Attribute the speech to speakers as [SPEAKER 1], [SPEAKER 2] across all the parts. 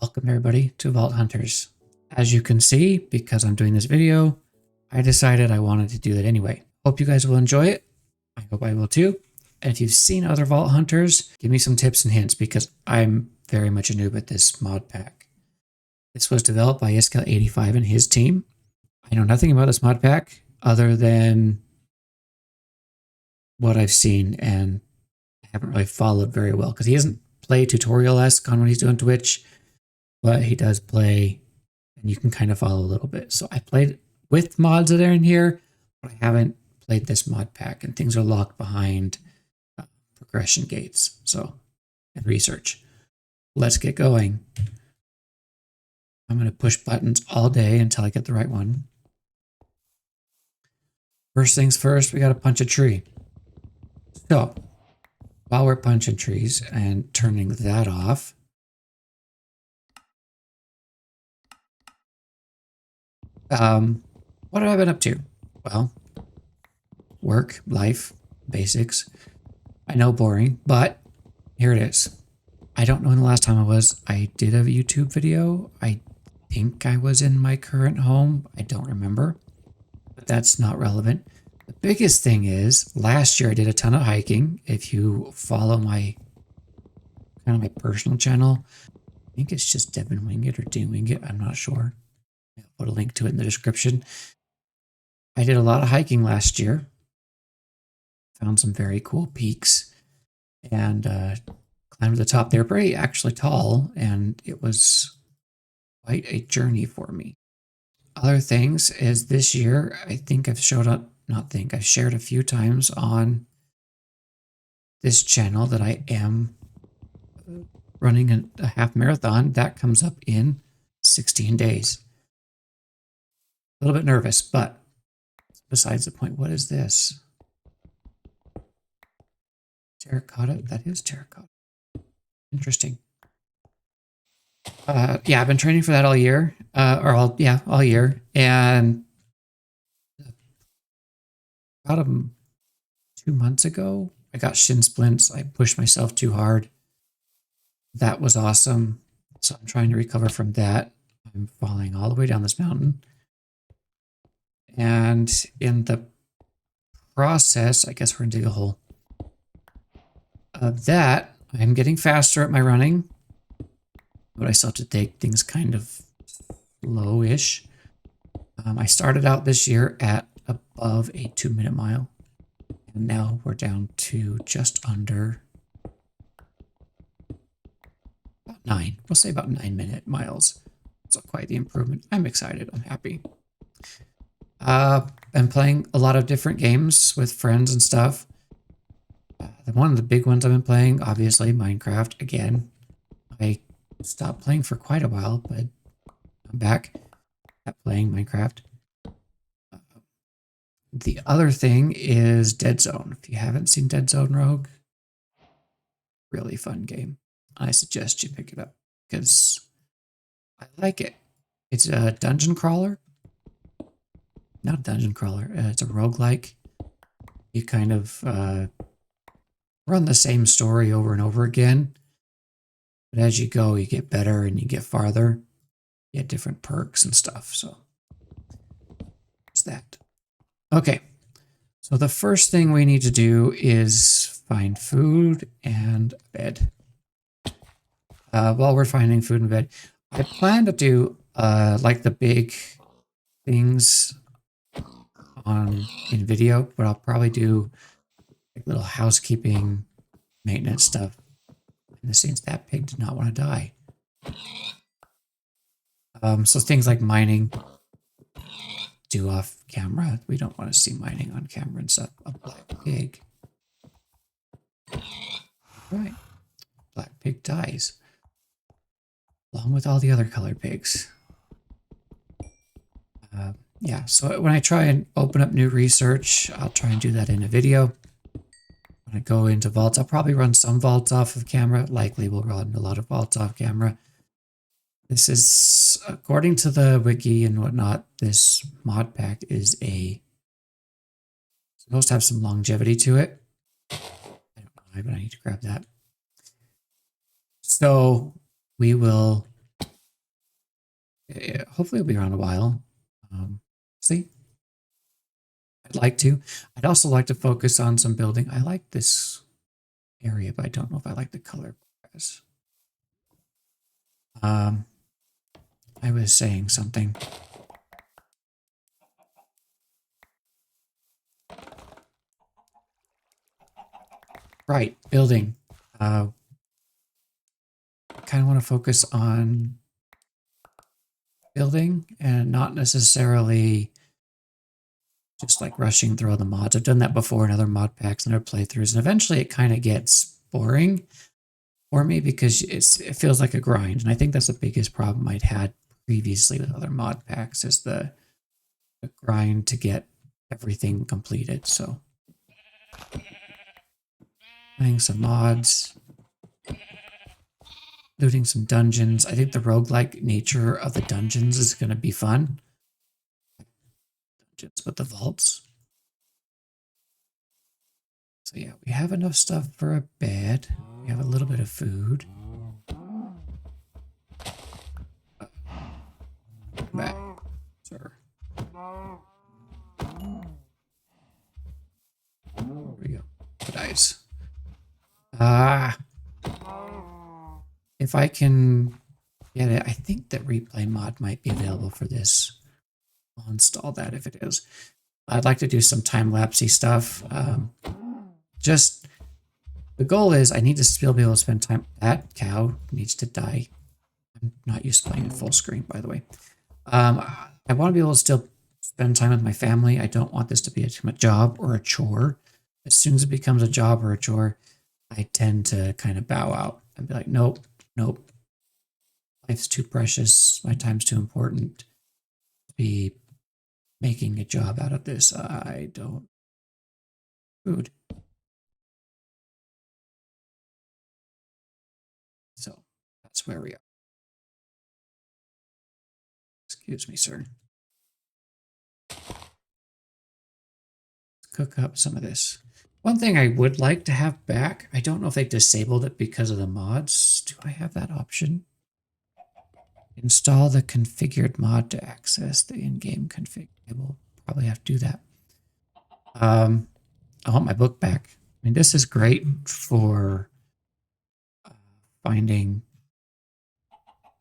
[SPEAKER 1] Welcome everybody to Vault Hunters. As you can see, because I'm doing this video, I decided I wanted to do that anyway. Hope you guys will enjoy it. I hope I will too. And if you've seen other Vault Hunters, give me some tips and hints because I'm very much a noob at this mod pack. This was developed by Iskall85 and his team. I know nothing about this mod pack other than what I've seen, and I haven't really followed very well because he doesn't play tutorial-esque on what he's doing Twitch. But he does play, and you can kind of follow a little bit. So I played with mods that are in here, but I haven't played this mod pack, and things are locked behind progression gates. So, and research. Let's get going. I'm going to push buttons all day until I get the right one. First things first, we got to punch a tree. So, while we're punching trees and turning that off, what have I been up to? Well, work, life, basics. I know, boring, but here it is. I don't know when the last time I was. I did a YouTube video. I think I was in my current home. I don't remember, but that's not relevant. The biggest thing is last year I did a ton of hiking. If you follow my kind of my personal channel, I think it's just Devin Wingit or Dean Wingit. I'm not sure. I'll put a link to it in the description. I did a lot of hiking last year. Found some very cool peaks and climbed to the top. They were pretty actually tall, and it was quite a journey for me. Other things is this year, I think I've showed up, I've shared a few times on this channel that I am running a half marathon. That comes up in 16 days. A little bit nervous, but besides the point. What is this? Terracotta? That is terracotta. Interesting. Yeah, I've been training for that all year. All year. And about 2 months ago, I got shin splints. I pushed myself too hard. That was awesome. So I'm trying to recover from that. I'm falling all the way down this mountain. And in the process, I guess we're going to dig a hole. Of that, I'm getting faster at my running, but I still have to take things kind of low-ish. I started out this year at above a 2-minute mile, and now we're down to just under about 9. We'll say about 9-minute miles. So quite the improvement. I'm excited. I'm happy. Been playing a lot of different games with friends and stuff. One of the big ones I've been playing, obviously, Minecraft again. I stopped playing for quite a while, but I'm back at playing Minecraft. The other thing is Dead Zone. If you haven't seen Dead Zone Rogue, really fun game. I suggest you pick it up because I like it. It's a dungeon crawler. Not a dungeon crawler. It's a roguelike. You kind of run the same story over and over again. But as you go, you get better and you get farther. You get different perks and stuff. So it's that. Okay. So the first thing we need to do is find food and bed. While we're finding food and bed, I plan to do like the big things in video, but I'll probably do like little housekeeping maintenance stuff in the sense that pig did not want to die. So things like mining, do off camera. We don't want to see mining on camera and stuff. A black pig. Right. Black pig dies. Along with all the other colored pigs. Yeah, so when I try and open up new research, I'll try and do that in a video. When I go into vaults, I'll probably run some vaults off of camera. Likely we'll run a lot of vaults off camera. This is, according to the wiki and whatnot, this mod pack is supposed to have some longevity to it. I don't know why, but I need to grab that. So we will Hopefully it'll be around a while. See, I'd like to. I'd also like to focus on some building. I like this area, but I don't know if I like the color grass. I was saying something. Right, building. I kind of want to focus on building and not necessarily just like rushing through all the mods. I've done that before in other mod packs and other playthroughs, and eventually it kind of gets boring for me because it feels like a grind. And I think that's the biggest problem I'd had previously with other mod packs is the grind to get everything completed. So playing some mods, looting some dungeons. I think the roguelike nature of the dungeons is going to be fun. Dungeons with the vaults. So yeah, we have enough stuff for a bed. We have a little bit of food. Back, sir. There we go. Good eyes. If I can get it, I think that replay mod might be available for this. I'll install that if it is. I'd like to do some time-lapsey stuff. Just the goal is I need to still be able to spend time. That cow needs to die. I'm not used to playing in full screen, by the way. I want to be able to still spend time with my family. I don't want this to be a job or a chore. As soon as it becomes a job or a chore, I tend to kind of bow out and be like, nope, nope. Life's too precious. My time's too important to be making a job out of this. I don't. Food. So that's where we are. Excuse me, sir. Let's cook up some of this. One thing I would like to have back, I don't know if they disabled it because of the mods. Do I have that option? Install the configured mod to access the in-game config. I will probably have to do that. I want my book back. I mean, this is great for finding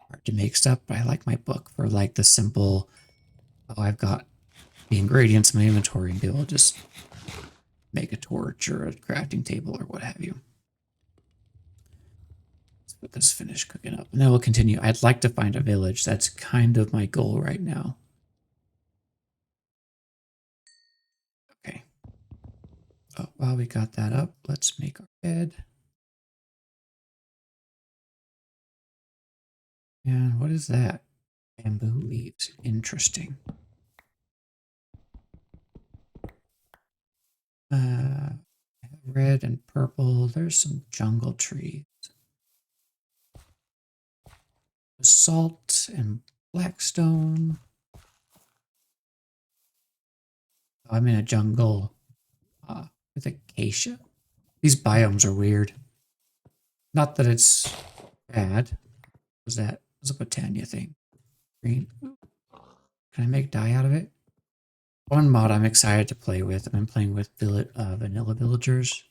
[SPEAKER 1] hard to make stuff, but I like my book for like the simple, oh, I've got the ingredients in my inventory and be able to just make a torch or a crafting table or what have you. Let's put this finished cooking up and then we'll continue. I'd like to find a village. That's kind of my goal right now. Okay. Oh, while we got that up, let's make our bed. And what is that? Bamboo leaves. Interesting. Red and purple. There's some jungle trees. Salt and blackstone. Oh, I'm in a jungle with acacia. These biomes are weird. Not that it's bad. Was that was a Botania thing? Green. Can I make dye out of it? One mod I'm excited to play with. I've been playing with vanilla villagers.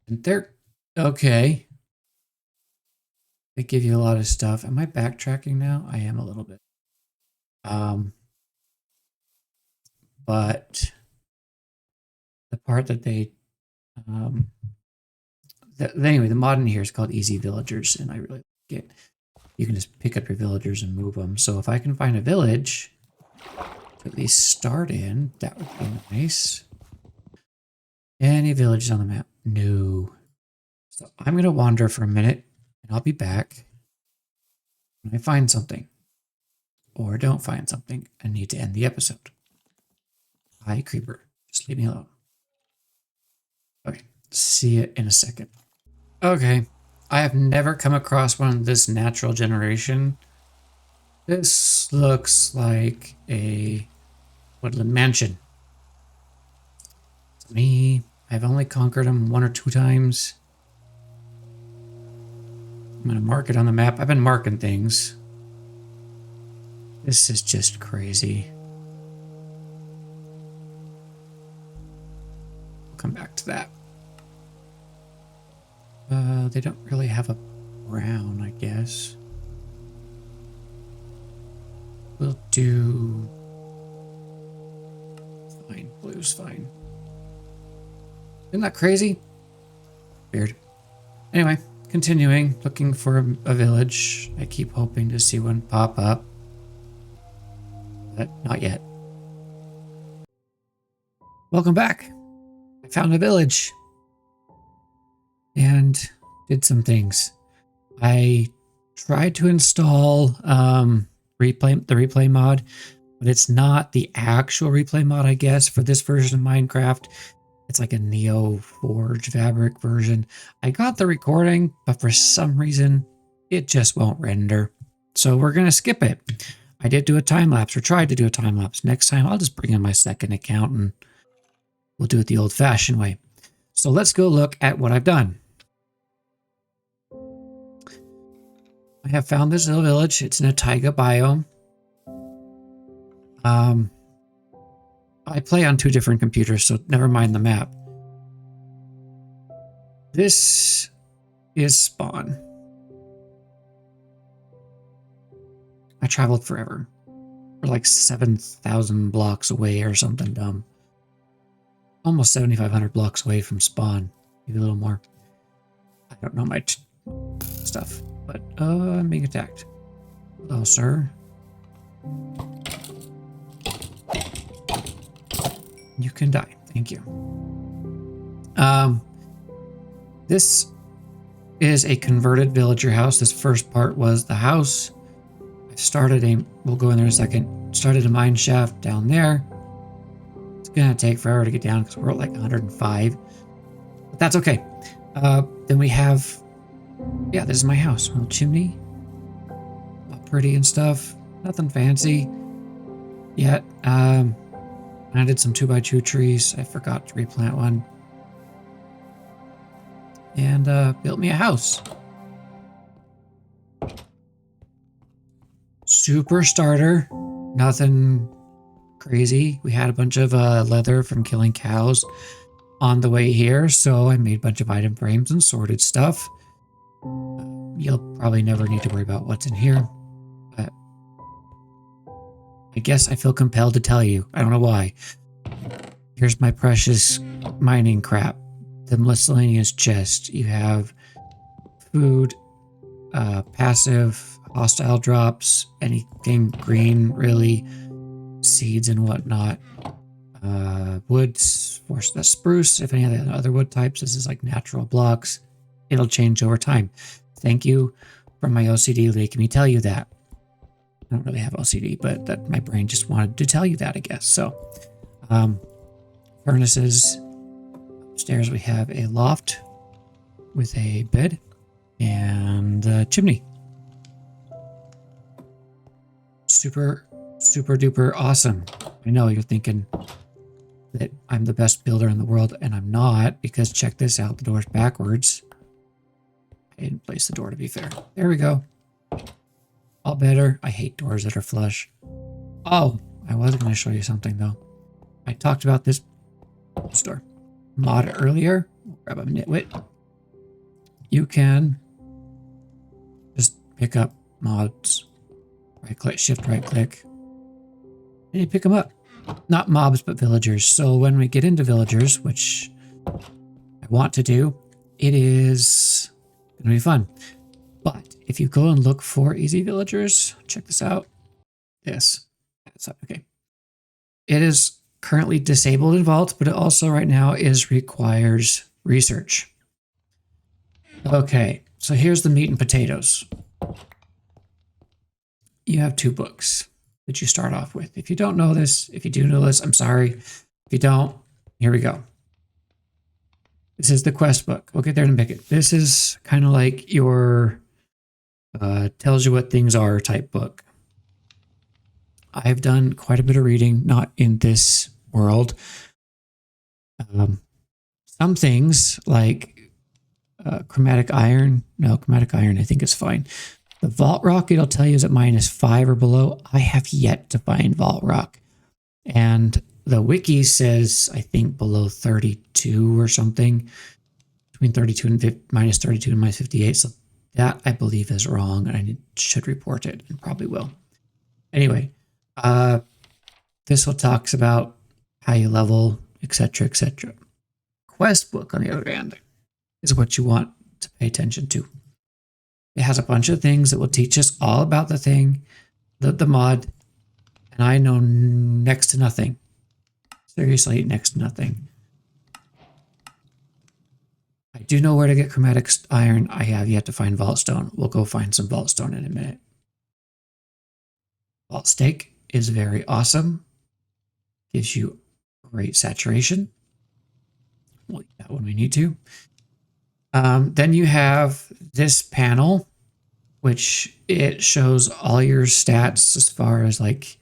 [SPEAKER 1] And they're okay. They give you a lot of stuff. Am I backtracking now? I am a little bit. But the part that they anyway, the mod in here is called Easy Villagers, and I really like it. You can just pick up your villagers and move them. So if I can find a village to at least start in, that would be nice. Any villages on the map? No. So I'm going to wander for a minute, and I'll be back when I find something. Or don't find something and need to end the episode. Hi, creeper. Just leave me alone. Okay, see you in a second. Okay, I have never come across one of this natural generation. This looks like a woodland mansion. To me, I've only conquered them 1 or 2 times. I'm going to mark it on the map. I've been marking things. This is just crazy. We'll come back to that. They don't really have a brown, I guess. We'll do... Fine, blue's fine. Isn't that crazy? Weird. Anyway, continuing, looking for a village. I keep hoping to see one pop up. But not yet. Welcome back. I found a village. And did some things. I tried to install the replay mod, but it's not the actual replay mod, I guess, for this version of Minecraft. It's like a Neo Forge Fabric version. I got the recording, but for some reason, it just won't render. So we're going to skip it. I did do a time lapse, or tried to do a time lapse. Next time, I'll just bring in my second account and we'll do it the old-fashioned way. So let's go look at what I've done. I have found this little village. It's in a taiga biome. I play on 2 different computers, so never mind the map. This is spawn. I traveled forever. We're like 7,000 blocks away or something dumb. Almost 7,500 blocks away from spawn. Maybe a little more. I don't know my stuff. But, I'm being attacked. Hello, sir. You can die. Thank you. This is a converted villager house. This first part was the house. I started a, we'll go in there in a second, started a mine shaft down there. It's gonna take forever to get down because we're at like 105. But that's okay. Then we have, yeah, this is my house. A little chimney. All pretty and stuff. Nothing fancy yet. I did some 2x2 trees. I forgot to replant one. And built me a house. Super starter. Nothing crazy. We had a bunch of leather from killing cows on the way here, so I made a bunch of item frames and sorted stuff. You'll probably never need to worry about what's in here, but I guess I feel compelled to tell you. I don't know why. Here's my precious mining crap. The miscellaneous chest. You have food, passive, hostile drops, anything green, really, seeds and whatnot. Woods for the spruce, if any of the other wood types. This is like natural blocks. It'll change over time. Thank you for my OCD making me tell you that. I don't really have OCD, but that my brain just wanted to tell you that, I guess. So, furnaces. Upstairs we have a loft with a bed and a chimney. Super, super duper awesome. I know you're thinking that I'm the best builder in the world, and I'm not, because check this out. The door's backwards. I didn't place the door, to be fair. There we go. All better. I hate doors that are flush. Oh, I was going to show you something, though. I talked about this store mod earlier. Grab a nitwit. You can just pick up mods. Right click, shift right click, and you pick them up. Not mobs, but villagers. So when we get into villagers, which I want to do, it is going to be fun. But if you go and look for easy villagers, check this out. This. Okay. It is currently disabled in Vault, but it also right now requires research. Okay, so here's the meat and potatoes. You have 2 books that you start off with. If you don't know this, if you do know this, I'm sorry. If you don't, here we go. This is the quest book. We'll get there in a minute. This is kind of like your tells you what things are type book. I've done quite a bit of reading, not in this world. Some things like chromatic iron. No, chromatic iron I think is fine. The vault rock, it'll tell you is at -5 or below. I have yet to find vault rock. And the wiki says, I think below 32 or something, between 32 and -32 and -58. So that I believe is wrong, and I should report it, and probably will. Anyway, this one talks about how you level, etc., etc. Quest book, on the other hand, is what you want to pay attention to. It has a bunch of things that will teach us all about the thing, the mod, and I know next to nothing. Seriously, next to nothing. I do know where to get chromatic iron. I have yet to find vault stone. We'll go find some vault stone in a minute. Vault steak is very awesome. Gives you great saturation. We'll eat that when we need to. Then you have this panel, which it shows all your stats as far as like,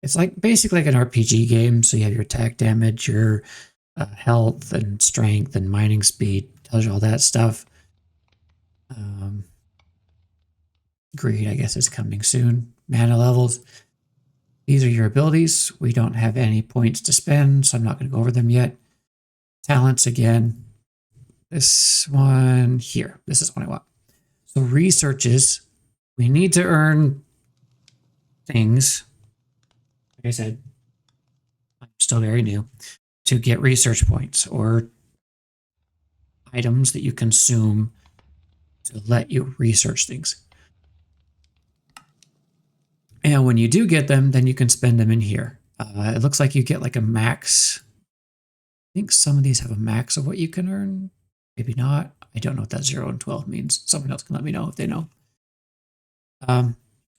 [SPEAKER 1] it's like basically like an RPG game. So you have your attack damage, your health and strength and mining speed, tells you all that stuff. Greed, I guess, is coming soon. Mana levels. These are your abilities. We don't have any points to spend, so I'm not going to go over them yet. Talents again. This one here. This is what I want. So researches. We need to earn things. Like I said, I'm still very new. To get research points or items that you consume to let you research things. And when you do get them, then you can spend them in here. It looks like you get like a max. I think some of these have a max of what you can earn. Maybe not. I don't know what that 0 and 12 means. Someone else can let me know if they know.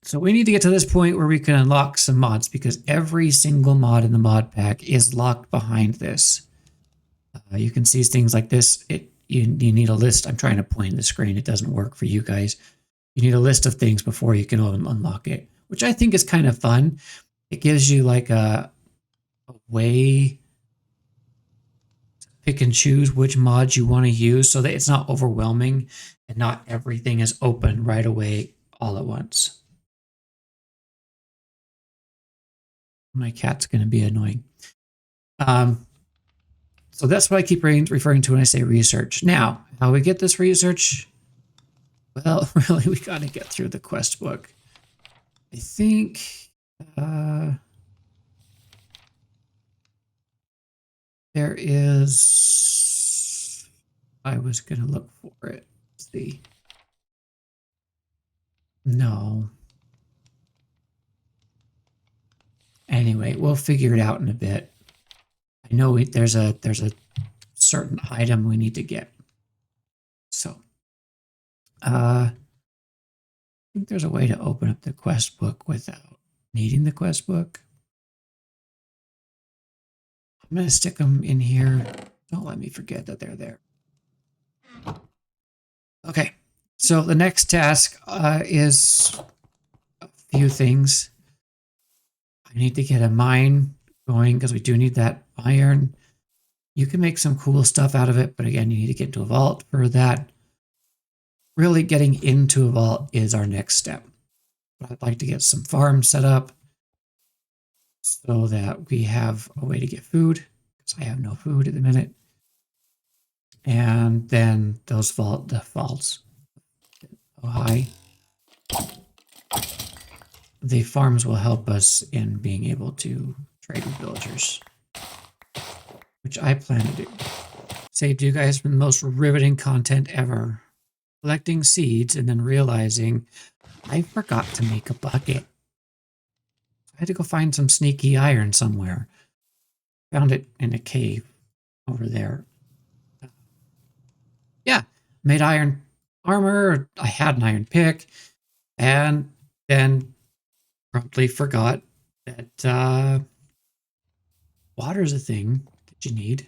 [SPEAKER 1] So we need to get to this point where we can unlock some mods, because every single mod in the mod pack is locked behind this. You can see things like this. You need a list. I'm trying to point the screen. It doesn't work for you guys. You need a list of things before you can unlock it, which I think is kind of fun. It gives you like a way to pick and choose which mods you want to use so that it's not overwhelming and not everything is open right away all at once. My cat's going to be annoying. So that's what I keep referring to when I say research. Now, how we get this research? Well, really, we got to get through the quest book. I think there is. I was going to look for it. Let's see. No. Anyway, we'll figure it out in a bit. I know there's a certain item we need to get. So, I think there's a way to open up the quest book without needing the quest book. I'm going to stick them in here. Don't let me forget that they're there. Okay, so the next task is a few things. I need to get a mine going because we do need that iron. You can make some cool stuff out of it, but again, you need to get into a vault for that. Really getting into a vault is our next step. But I'd like to get some farms set up so that we have a way to get food, because I have no food at the minute. And then those vaults. Oh, hi. The farms will help us in being able to trade with villagers, which I plan to do. Saved you guys from the most riveting content ever. Collecting seeds and then realizing I forgot to make a bucket. I had to go find some sneaky iron somewhere. Found it in a cave over there. Yeah, made iron armor. I had an iron pick, and then promptly forgot that water is a thing that you need.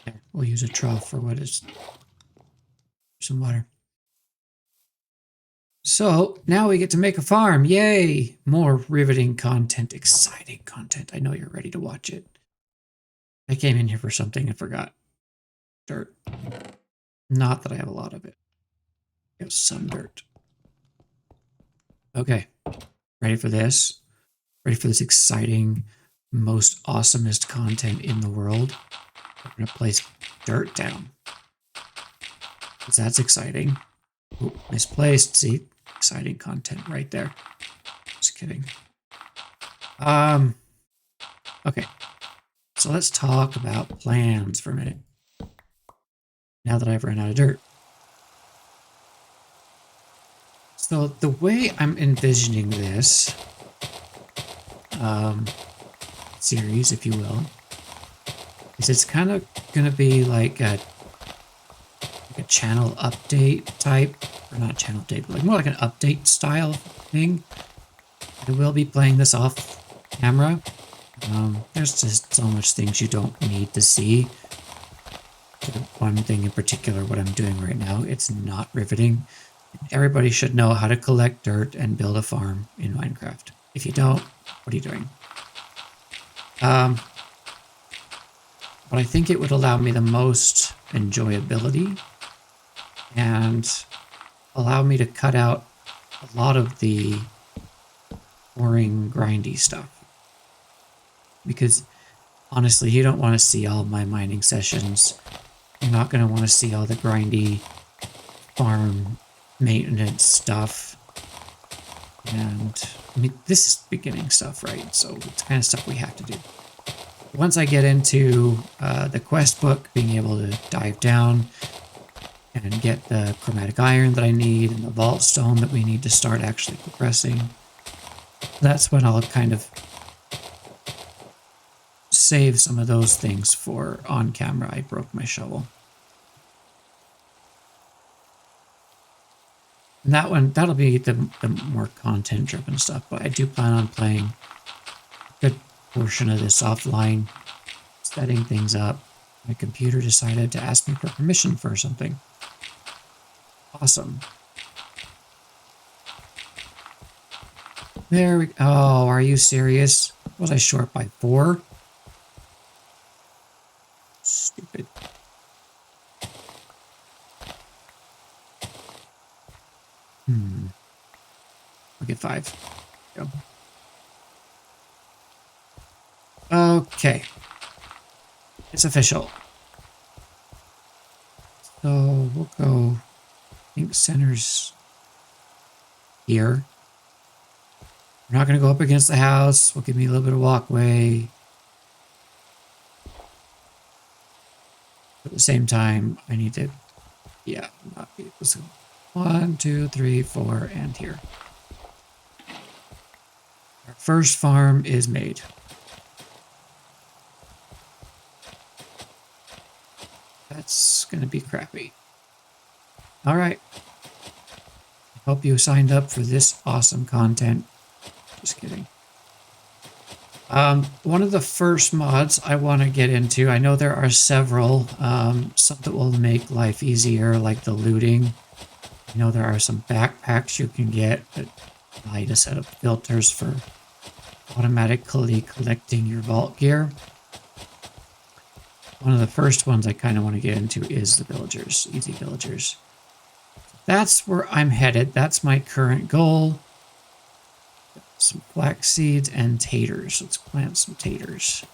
[SPEAKER 1] There, we'll use a trough for what is some water. So now we get to make a farm. Yay! More riveting content, exciting content. I know you're ready to watch it. I came in here for something and forgot. dirt. Not that I have a lot of it. I have some dirt. Okay. Ready for this? Ready for this exciting, most awesomest content in the world? We're going to place dirt down. Because that's exciting. Ooh, misplaced. See? Exciting content right there. Just kidding. Okay. So let's talk about plans for a minute. Now that I've run out of dirt. So the way I'm envisioning this series, if you will, is it's kind of going to be like a channel update type, or not channel update, but like more like an update style thing. I will be playing this off camera. There's just so much things you don't need to see. One thing in particular, what I'm doing right now, it's not riveting. Everybody should know how to collect dirt and build a farm in Minecraft. If you don't, what are you doing? But I think it would allow me the most enjoyability and allow me to cut out a lot of the boring, grindy stuff. Because honestly, you don't want to see all my mining sessions. You're not going to want to see all the grindy farm maintenance stuff. And I mean, this is beginning stuff, right? So it's kind of stuff we have to do. Once I get into the quest book, being able to dive down and get the chromatic iron that I need and the vault stone that we need to start actually progressing, that's when I'll kind of save some of those things for on camera. I broke my shovel. And that one, that'll be the more content driven stuff, but I do plan on playing a good portion of this offline, setting things up. My computer decided to ask me for permission for something. Awesome. There we go. Oh, are you serious? Was I short by 4? Stupid. I'll get 5. Go. Okay. It's official. So we'll go, I think center's here. We're not going to go up against the house. We'll give me a little bit of walkway. At the same time, I need to, yeah, not be, let's go 1, 2, 3, 4, and here. Our first farm is made. That's going to be crappy. All right. Hope you signed up for this awesome content. Just kidding. One of the first mods I want to get into, I know there are several, some that will make life easier, like the looting. I know there are some backpacks you can get that allow you to set up filters for automatically collecting your vault gear. One of the first ones I kind of want to get into is the villagers, easy villagers. That's where I'm headed. That's my current goal. Some flax seeds and taters. Let's plant some taters.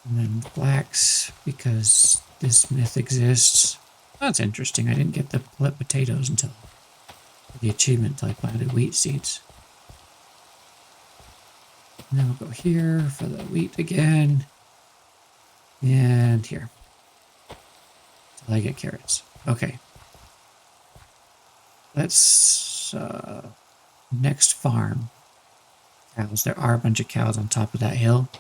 [SPEAKER 1] And then flax, because this myth exists. That's interesting. I didn't get the potatoes until the achievement until I planted wheat seeds. And then we'll go here for the wheat again. And here. Till I get carrots. Okay. Let's next farm. Cows. There are a bunch of cows on top of that hill.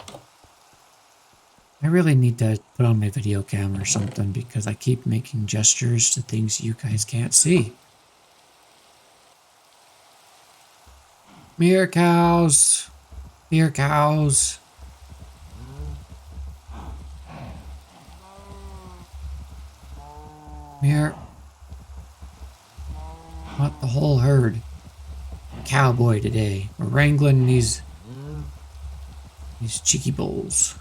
[SPEAKER 1] I really need to put on my video camera or something because I keep making gestures to things you guys can't see. Mere cows. Mere cows. Mere. What the whole herd. Cowboy today. We're wrangling these cheeky bulls.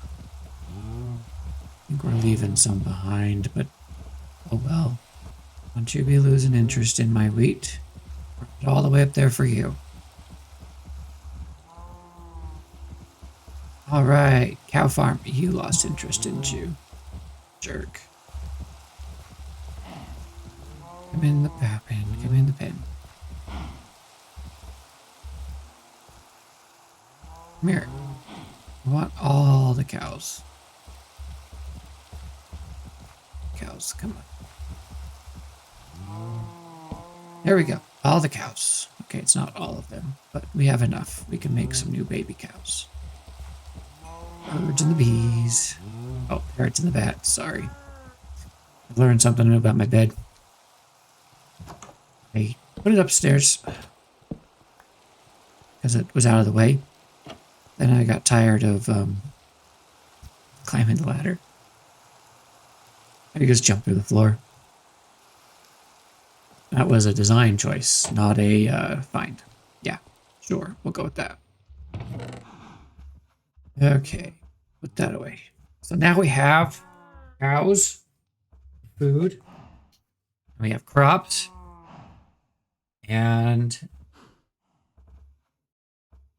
[SPEAKER 1] think we're leaving some behind, but oh well. Don't you be losing interest in my wheat. We're all the way up there for you. All right, cow farm. You lost interest, didn't you? Jerk. Come in the pen. Come in the pen. Come here. I want all the cows. Cows, come on. There we go. All the cows. Okay, it's not all of them, but we have enough. We can make some new baby cows. Birds and the bees. Oh, parrots and the bats. Sorry. I've learned something new about my bed. I put it upstairs because it was out of the way. Then I got tired of climbing the ladder. I just jumped through the floor. That was a design choice, not a find. Yeah, sure, we'll go with that. Okay, put that away. So now we have cows, food, we have crops, and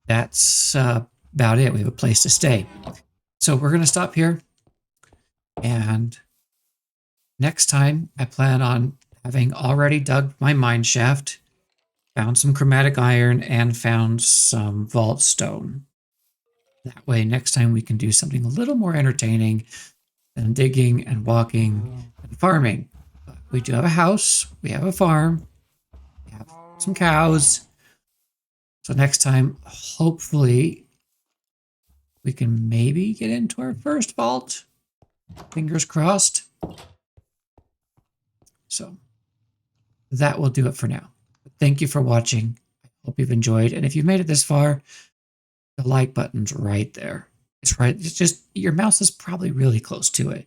[SPEAKER 1] that's about it. We have a place to stay. So we're going to stop here. And next time, I plan on having already dug my mine shaft, found some chromatic iron, and found some vault stone. That way, next time we can do something a little more entertaining than digging and walking and farming. But we do have a house, we have a farm, we have some cows. So next time, hopefully, we can maybe get into our first vault. Fingers crossed. So that will do it for now. Thank you for watching. I hope you've enjoyed. And if you've made it this far, the like button's right there. It's right. It's just your mouse is probably really close to it.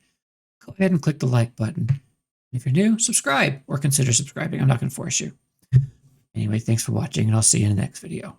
[SPEAKER 1] Go ahead and click the like button. If you're new, subscribe or consider subscribing. I'm not going to force you. Anyway, thanks for watching, and I'll see you in the next video.